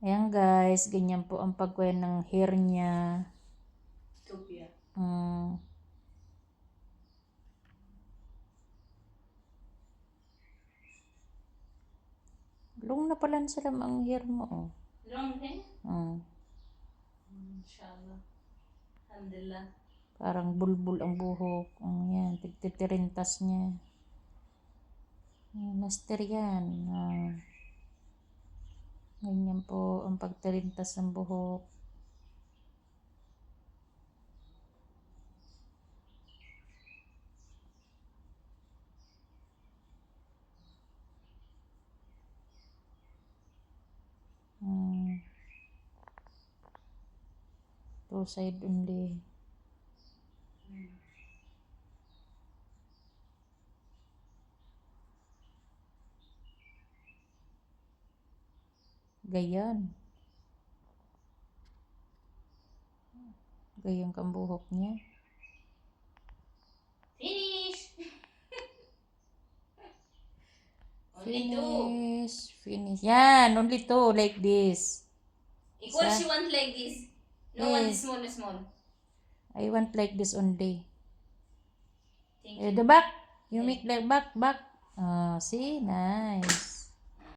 Ayan guys, ganyan po ang pagkuha ng hair niya. Tupia. Long na pala sila ang hair mo. Oh. Long din? Inshallah. Alhamdulillah. Parang bulbul ang buhok. Yan, tigtitirintas niya. Master yan. Ganyan po ang pagtirintas ng buhok. Two side only. Gayan. Gayan kang buhok niya. Finish! Only two. Finish. Yan, only two like this. Equal she want like this. No one is small. I want like this only. Thank you. The back. You make like back. See? Nice.